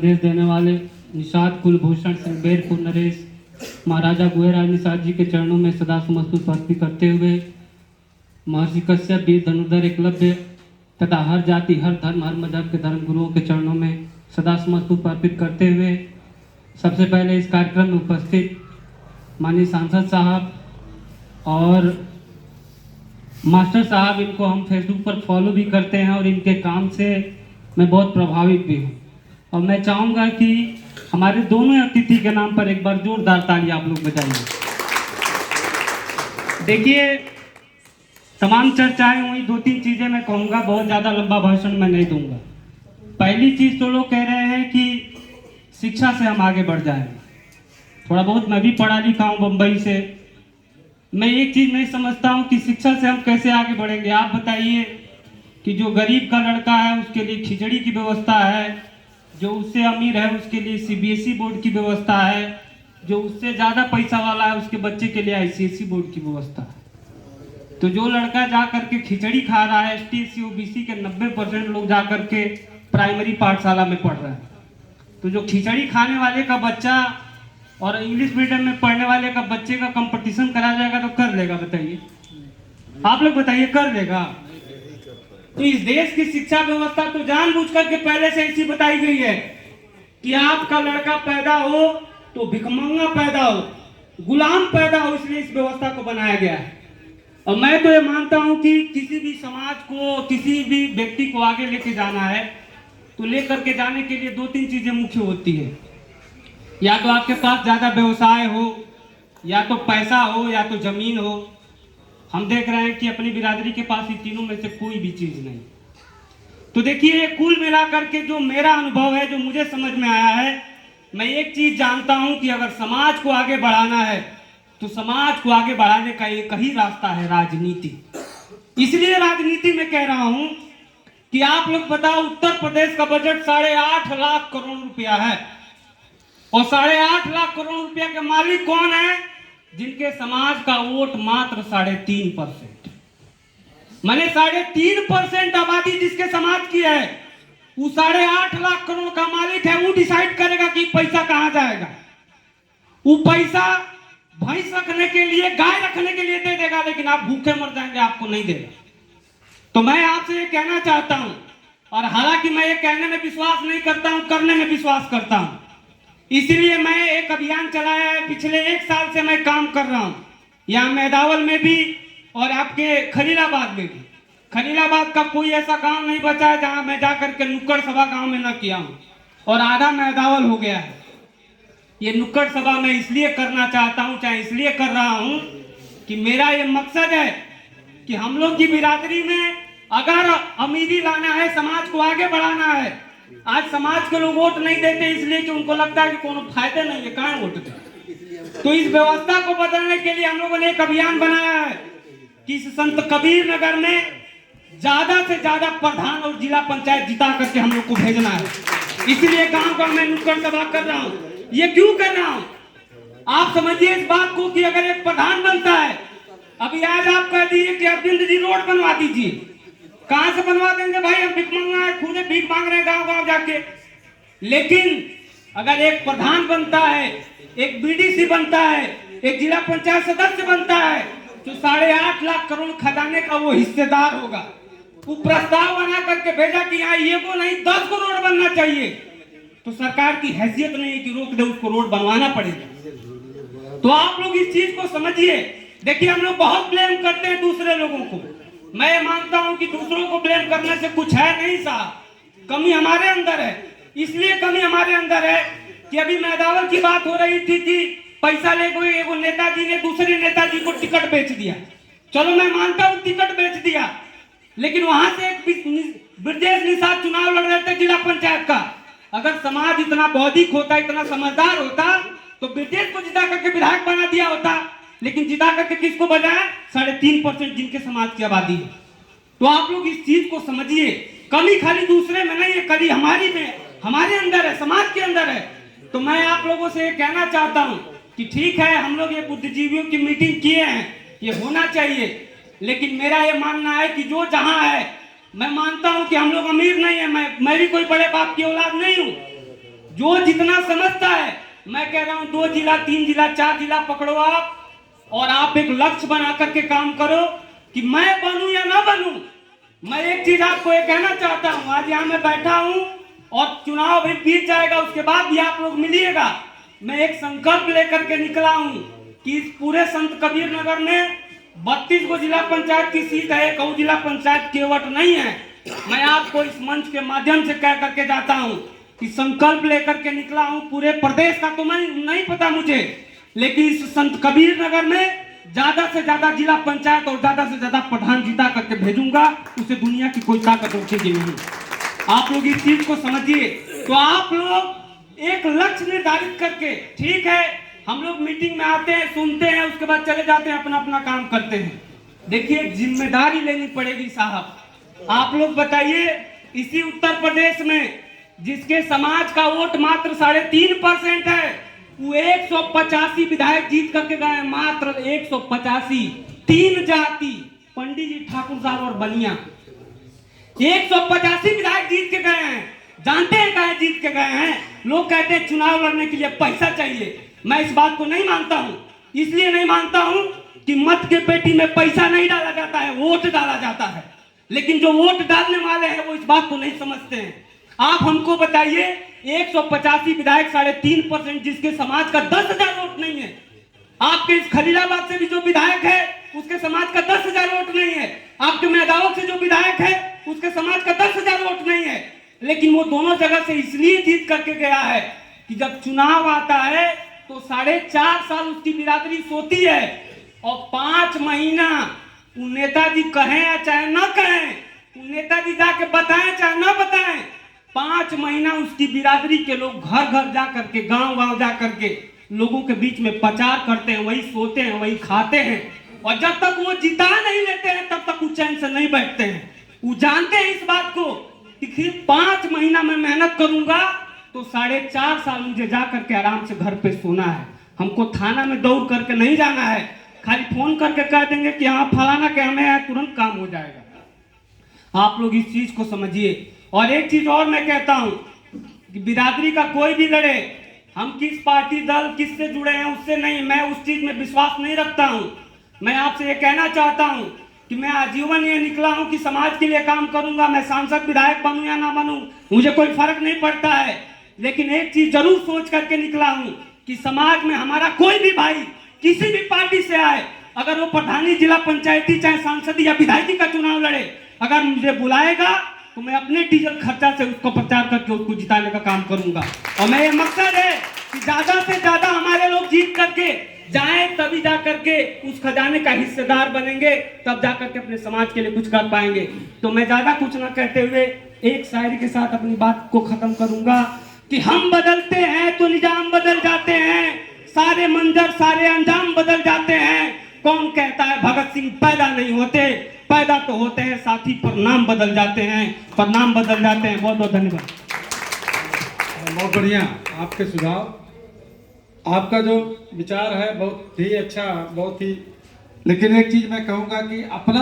संदेश देने वाले निषाद कुलभूषण सिंह बेरपुर नरेश महाराजा गुहेराज निषाद जी के चरणों में सदा समस्त अर्पित करते हुए महर्षि कश्यप वीर धनुर्धर एकलव्य तथा हर जाति हर धर्म हर मजहब के धर्म गुरुओं के चरणों में सदा समस्त अर्पित करते हुए सबसे पहले इस कार्यक्रम में उपस्थित माननीय सांसद साहब और मास्टर साहब, इनको हम फेसबुक पर फॉलो भी करते हैं और इनके काम से मैं बहुत प्रभावित भी हूँ। और मैं चाहूँगा कि हमारे दोनों अतिथि के नाम पर एक बार जोरदार ताली आप लोग बजाइए। देखिए, तमाम चर्चाएं हुई, दो तीन चीज़ें मैं कहूँगा, बहुत ज़्यादा लंबा भाषण मैं नहीं दूंगा। पहली चीज़ तो लोग कह रहे हैं कि शिक्षा से हम आगे बढ़ जाएंगे। थोड़ा बहुत मैं भी पढ़ा लिखा हूँ बम्बई से। मैं एक चीज़ नहीं समझता हूँ कि शिक्षा से हम कैसे आगे बढ़ेंगे। आप बताइए कि जो गरीब का लड़का है उसके लिए खिचड़ी की व्यवस्था है, जो उससे अमीर है उसके लिए सीबीएसई बोर्ड की व्यवस्था है, जो उससे ज़्यादा पैसा वाला है उसके बच्चे के लिए आईसीएसई बोर्ड की व्यवस्था है। तो जो लड़का जा करके खिचड़ी खा रहा है, एसटी एससी ओबीसी के 90% लोग जा करके प्राइमरी पाठशाला में पढ़ रहे हैं। तो जो खिचड़ी खाने वाले का बच्चा और इंग्लिश मीडियम में पढ़ने वाले का बच्चे का कंपटीशन करा जाएगा तो कर लेगा? बताइए, आप लोग बताइए, कर लेगा? तो इस देश की शिक्षा व्यवस्था तो जानबूझ करके पहले से ऐसी बताई गई है कि आपका लड़का पैदा हो तो भिखमंगा पैदा हो, गुलाम पैदा हो, इसलिए इस व्यवस्था को बनाया गया है। और मैं तो ये मानता हूं कि किसी भी समाज को, किसी भी व्यक्ति को आगे लेके जाना है तो लेकर के जाने के लिए दो तीन चीजें मुख्य होती है। या तो आपके पास ज्यादा व्यवसाय हो, या तो पैसा हो, या तो जमीन हो। हम देख रहे हैं कि अपनी बिरादरी के पास इन तीनों में से कोई भी चीज नहीं। तो देखिए, कुल मिलाकर के जो मेरा अनुभव है, जो मुझे समझ में आया है, मैं एक चीज जानता हूं कि अगर समाज को आगे बढ़ाना है तो समाज को आगे बढ़ाने का एक ही रास्ता है, राजनीति। इसलिए राजनीति में कह रहा हूं कि आप लोग बताओ, उत्तर प्रदेश का बजट 8.5 लाख करोड़ रुपया है और 8.5 लाख करोड़ रुपया के मालिक कौन है? जिनके समाज का वोट मात्र 3.5%। मैंने 3.5% आबादी जिसके समाज की है, वो 8.5 लाख करोड़ का मालिक है। वो डिसाइड करेगा कि पैसा कहां जाएगा। वो पैसा भैंस रखने के लिए, गाय रखने के लिए दे देगा, लेकिन आप भूखे मर जाएंगे, आपको नहीं देगा। तो मैं आपसे ये कहना चाहता हूं, और हालांकि मैं ये कहने में विश्वास नहीं करता हूं, करने में विश्वास करता हूं। इसलिए मैं एक अभियान चलाया है, पिछले 1 साल से मैं काम कर रहा हूं, यहाँ मेदावल में भी और आपके खलीलाबाद में भी। खलीलाबाद का कोई ऐसा गांव नहीं बचा है जहां मैं जाकर के नुक्कड़ सभा गांव में न किया हूं, और आधा मेदावल हो गया है। ये नुक्कड़ सभा मैं इसलिए करना चाहता हूं, चाहे इसलिए कर रहा हूं कि मेरा ये मकसद है कि हम लोग की बिरादरी में अगर अमीरी लाना है, समाज को आगे बढ़ाना है। आज समाज के लोग वोट नहीं देते इसलिए कि उनको लगता है कि कोनो फायदे नहीं है, कहाँ वोट दे। तो इस व्यवस्था को बदलने के लिए हम लोगों ने एक अभियान बनाया है कि इस संत कबीर नगर में ज्यादा से ज्यादा प्रधान और जिला पंचायत जिता करके हम लोग को भेजना है। इसलिए गांव गांव में नुक्कड़ सभा कर रहा हूँ। ये क्यों कर रहा हूँ, आप समझिए इस बात को कि अगर एक प्रधान बनता है, अभी आज आप कह दीजिए कि अरविंद जी रोड बनवा दीजिए, कहां से बनवा देंगे भाई? हम भिखमंगा है, खुद भीख मांग रहे हैं गांव गांव जाके। लेकिन अगर एक प्रधान बनता है, एक बीडीसी बनता है, एक जिला पंचायत सदस्य बनता है, तो 8.5 लाख करोड़ खजाने का वो हिस्सेदार होगा। वो प्रस्ताव बना करके भेजा कि यहाँ ये को नहीं 10 करोड़ बनना चाहिए, तो सरकार की हैसियत नहीं है कि रोक दे, उसको रोड बनवाना पड़ेगा। तो आप लोग इस चीज को समझिए। देखिए, हम लोग बहुत ब्लेम करते हैं दूसरे लोगों को। मैं मानता हूं कि दूसरों को ब्लेम करने से कुछ है नहीं साहब, कमी हमारे अंदर है। इसलिए कमी हमारे अंदर है कि अभी मेदावल की बात हो रही थी कि पैसा ले गए, एगो नेताजी ने दूसरे नेताजी को टिकट बेच दिया। चलो मैं मानता हूं टिकट बेच दिया, लेकिन वहां से एक ब्रजेश निषाद चुनाव लड़ रहे थे जिला पंचायत का। अगर समाज इतना बौद्धिक होता, इतना समझदार होता, तो ब्रजेश को जिता करके विधायक बना दिया होता। लेकिन जिता करके किसको बजाया? 3.5% जिनके समाज की आबादी है। तो आप लोग इस चीज को समझिए, कमी खाली दूसरे में नहीं है, कमी हमारी में, हमारे अंदर है, समाज के अंदर है। तो मैं आप लोगों से कहना चाहता हूं कि ठीक है, हम लोग ये बुद्धिजीवियों की मीटिंग किए हैं, ये होना चाहिए, लेकिन मेरा ये मानना है कि जो जहां है, मैं मानता हूं कि हम लोग अमीर नहीं है, मैं भी कोई बड़े बाप की औलाद नहीं हूं। जो जितना समझता है, मैं कह रहा हूं 2 जिला 3 जिला 4 जिला पकड़ो आप, और आप एक लक्ष्य बना करके काम करो कि मैं बनूं या ना बनूं। मैं एक चीज आपको ये कहना चाहता हूं, आज यहाँ मैं बैठा हूं और चुनाव भी बीत जाएगा, उसके बाद भी आप लोग मिलिएगा। मैं एक संकल्प लेकर के निकला हूं कि इस पूरे संत कबीर नगर में 32 को जिला पंचायत की सीट है, एक जिला पंचायत केवट नहीं है। मैं आपको इस मंच के माध्यम से कह करके जाता हूं कि संकल्प लेकर के निकला हूं। पूरे प्रदेश का तो मैं नहीं पता मुझे, लेकिन इस संत कबीर नगर में ज्यादा से ज्यादा जिला पंचायत और ज्यादा से ज्यादा प्रधान जिता करके भेजूंगा। उसे दुनिया की कोई ताकत रोकेगी नहीं। आप लोग इस चीज को समझिए। तो आप लोग एक लक्ष्य निर्धारित करके, ठीक है, हम लोग मीटिंग में आते हैं, सुनते हैं, उसके बाद चले जाते हैं, अपना अपना काम करते हैं। देखिए, जिम्मेदारी लेनी पड़ेगी साहब। आप लोग बताइए, इसी उत्तर प्रदेश में जिसके समाज का वोट मात्र 3.5% है, वो 185 विधायक जीत करके गए, मात्र 185। 3 जाति, पंडित जी, ठाकुर साहब और बनिया, 185 विधायक जीत के गए हैं। जानते हैं कहाँ जीत के गए हैं? लोग कहते हैं चुनाव लड़ने के लिए पैसा चाहिए। मैं इस बात को नहीं मानता हूं। इसलिए नहीं मानता हूं कि मत के पेटी में पैसा नहीं डाला जाता है, वोट डाला जाता है। लेकिन जो वोट डालने वाले हैं वो इस बात को नहीं समझते हैं। आप हमको बताइए, 185 विधायक 3.5%, जिसके समाज का 10,000 वोट नहीं है। आपके इस खलीलाबाद से भी जो विधायक है, उसके समाज का 10,000 वोट नहीं है। आपके मैदाओं से जो विधायक है, उसके समाज का 10,000 वोट नहीं है। लेकिन वो दोनों जगह से इसलिए जीत करके गया है कि जब चुनाव आता है तो 4.5 साल उसकी बिरादरी सोती है, और 5 महीना वो नेताजी कहें या चाहे ना कहें, वो नेताजी जाके बताएं चाहे ना बताएं, 5 महीना उसकी बिरादरी के लोग घर घर जा करके, गांव गांव जा करके लोगों के बीच में प्रचार करते हैं, वही सोते हैं, वही खाते हैं। और जब तक वो जिता नहीं लेते हैं तब तक वो चैन से नहीं बैठते हैं। वो जानते हैं इस बात को कि सिर्फ 5 महीना में मेहनत करूंगा तो 4.5 साल मुझे जा करके आराम से घर पे सोना है। हमको थाना में दौड़ करके नहीं जाना है, खाली फोन करके कह देंगे कि हाँ फलाना के हमें है, तुरंत काम हो जाएगा। आप लोग इस चीज को समझिए। और एक चीज और मैं कहता हूं कि बिरादरी का कोई भी लड़े, हम किस पार्टी दल किससे जुड़े हैं उससे नहीं, मैं उस चीज में विश्वास नहीं रखता हूं। मैं आपसे ये कहना चाहता हूं कि मैं आजीवन ये निकला हूं कि समाज के लिए काम करूंगा। मैं सांसद विधायक बनूं या ना बनूं, मुझे कोई फर्क नहीं पड़ता है। लेकिन एक चीज जरूर सोच करके निकला हूं कि समाज में हमारा कोई भी भाई किसी भी पार्टी से आए, अगर वो प्रधानी, जिला पंचायती, चाहे सांसद या विधायकी का चुनाव लड़े, अगर मुझे बुलाएगा तो मैं अपने डीजल खर्चा से उसको प्रचार करके उसको जिताने का काम करूंगा। और मैं ये मकसद है कि ज्यादा से ज्यादा हमारे लोग जीत करके जाएं, तभी जा करके उस खजाने का हिस्सेदार बनेंगे, तब जा करके अपने समाज के लिए कुछ कर पाएंगे। तो मैं ज्यादा कुछ ना कहते हुए एक शायरी के साथ अपनी बात को खत्म करूंगा कि हम बदलते हैं तो निजाम बदल जाते हैं, सारे मंजर सारे अंजाम बदल जाते हैं। कौन कहता है भगत सिंह पैदा नहीं होते? पैदा तो होते हैं साथी, पर नाम बदल जाते हैं, पर नाम बदल जाते हैं। बहुत बहुत धन्यवाद। बहुत बढ़िया आपके सुझाव, आपका जो विचार है बहुत ही अच्छा, बहुत ही। लेकिन एक चीज मैं कहूंगा कि अपना